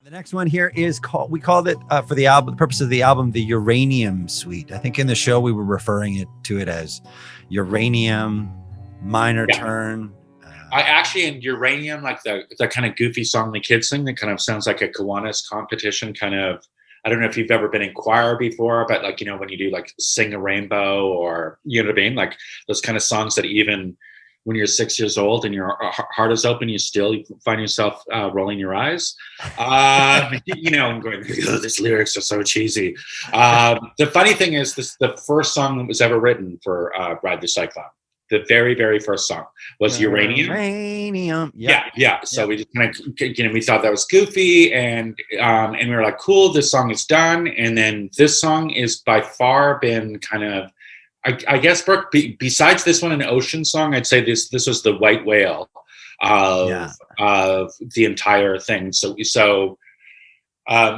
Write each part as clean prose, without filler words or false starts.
The next one here is called, we called it for the album, the purpose of the album, the Uranium Suite. I think in the show we were referring to it as Uranium, Minor Turn. I actually, in Uranium, like the kind of goofy song the kids sing that kind of sounds like a Kiwanis competition kind of, I don't know if you've ever been in choir before, but like, you know, when you do like Sing a Rainbow or, you know what I mean? Like those kind of songs that even when you're 6 years old and your heart is open, you still find yourself rolling your eyes, you know, and going, oh, these lyrics are so cheesy. The funny thing is the first song that was ever written for Ride the Cyclone. The very, very first song was Uranium. Uranium. Yeah. So we just kind of, you know, we thought that was goofy, and we were like, cool, this song is done. And then this song is by far been kind of, I guess, Brooke, besides this one, an ocean song, I'd say this was the white whale of the entire thing. So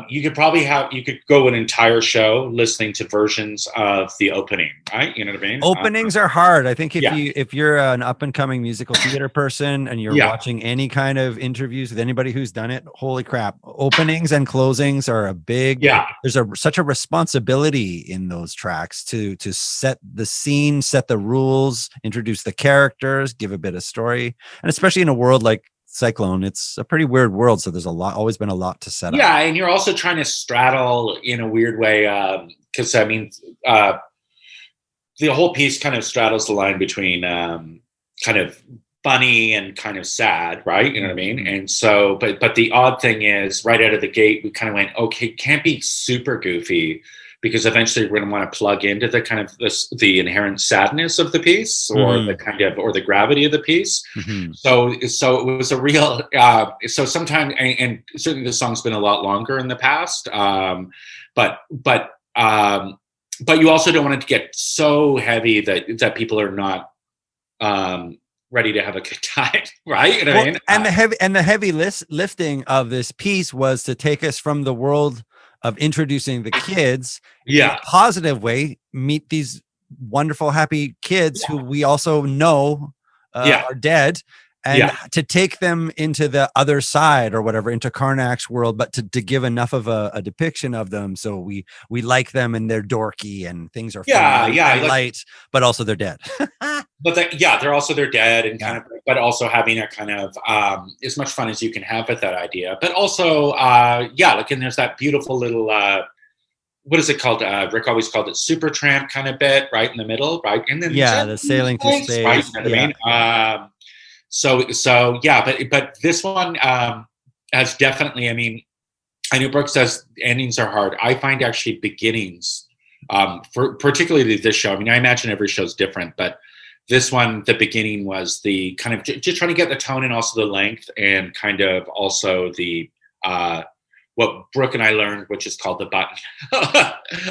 you could go an entire show listening to versions of the opening, right? You know what I mean? Openings are hard. I think if you're an up and coming musical theater person and you're watching any kind of interviews with anybody who's done it, holy crap, openings and closings are a big, there's such a responsibility in those tracks to set the scene, set the rules, introduce the characters, give a bit of story. And especially in a world like Cyclone, it's a pretty weird world, so there's always been a lot to set up. And you're also trying to straddle in a weird way, because I mean, the whole piece kind of straddles the line between kind of funny and kind of sad, right? You know what I mean? And so, but the odd thing is, right out of the gate, we kind of went, okay, can't be super goofy, because eventually we're going to want to plug into the kind of the inherent sadness of the piece, or the kind of, or the gravity of the piece. So it was a real, so sometimes, and certainly the song's been a lot longer in the past, but you also don't want it to get so heavy that people are not ready to have a good time, right? You know what I mean? And the heavy lifting of this piece was to take us from the world of introducing the kids in a positive way, meet these wonderful, happy kids who we also know are dead, and to take them into the other side or whatever, into Karnak's world, but to give enough of a depiction of them so we like them, and they're dorky and things are fun and light, but also they're dead. But they're dead, and kind of, but also having a kind of as much fun as you can have with that idea. But also, like, and there's that beautiful little what is it called? Rick always called it Supertramp kind of bit right in the middle, right? And then the sailing to space, right? You know what I mean? But this one has definitely. I mean, I know Brooke says endings are hard. I find actually beginnings, for particularly this show. I mean, I imagine every show's different, but this one, the beginning was the kind of just trying to get the tone and also the length, and kind of also the what Brooke and I learned, which is called the button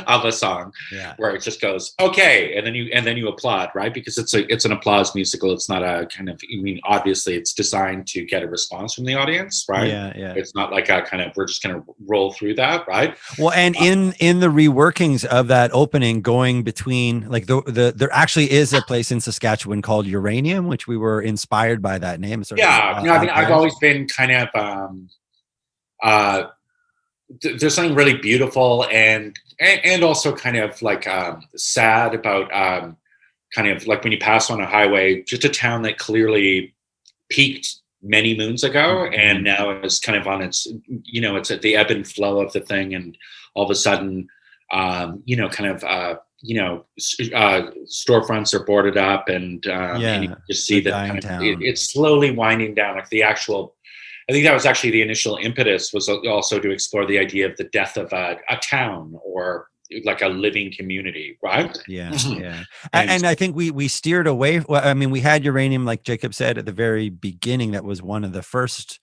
of a song, where it just goes, okay, and then you applaud, right? Because it's an applause musical. It's not a kind of, I mean, obviously it's designed to get a response from the audience, right? It's not like a kind of, we're just going to roll through that, right? Well, and in the reworkings of that opening, going between, like, there actually is a place in Saskatchewan called Uranium, which we were inspired by that name. I mean, I've always been kind of there's something really beautiful and also kind of like sad about kind of like when you pass on a highway, just a town that clearly peaked many moons ago, and now is kind of on its, you know, it's at the ebb and flow of the thing, and all of a sudden, you know, kind of storefronts are boarded up, and you just see that kind of, it's slowly winding down. Like the actual, I think that was actually the initial impetus, was also to explore the idea of the death of a town, or like a living community, right? And I think we steered away. Well, I mean, we had Uranium, like Jacob said at the very beginning, that was one of the first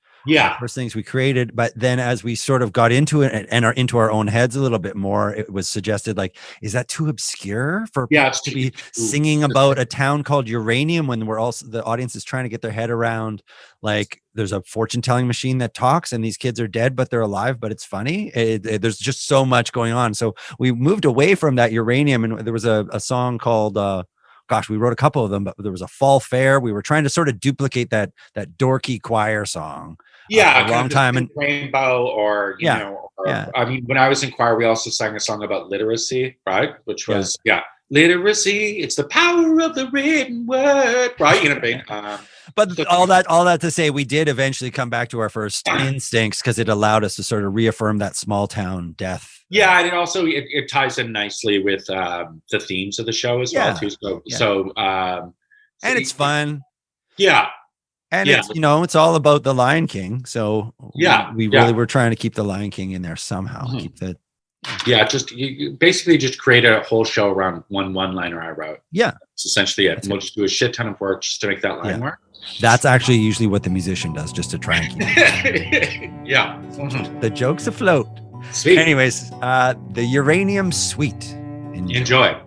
first things we created. But then as we sort of got into it and are into our own heads a little bit more, it was suggested, like, is that too obscure for people to be singing about a town called Uranium, when we're also, the audience is trying to get their head around, like, there's a fortune telling machine that talks, and these kids are dead, but they're alive, but it's funny. There's just so much going on. So we moved away from that Uranium, and there was a song called, we wrote a couple of them, but there was a Fall Fair. We were trying to sort of duplicate that dorky choir song. Yeah, a long time. And rainbow, or you know, or, I mean, when I was in choir, we also sang a song about literacy, right? Which was literacy. It's the power of the written word, right? You know, but all that to say, we did eventually come back to our first instincts because it allowed us to sort of reaffirm that small town death. Yeah, and it also it ties in nicely with the themes of the show as well too. So and it's fun. Yeah. And it's, you know, it's all about the Lion King. So we really were trying to keep the Lion King in there somehow. Keep the just you basically just create a whole show around one-liner I wrote. Yeah. It's essentially it. We'll just do a shit ton of work just to make that line work. That's actually usually what the musician does, just to try and keep it. The joke's afloat. Sweet. Anyways, the Uranium Suite. Enjoy.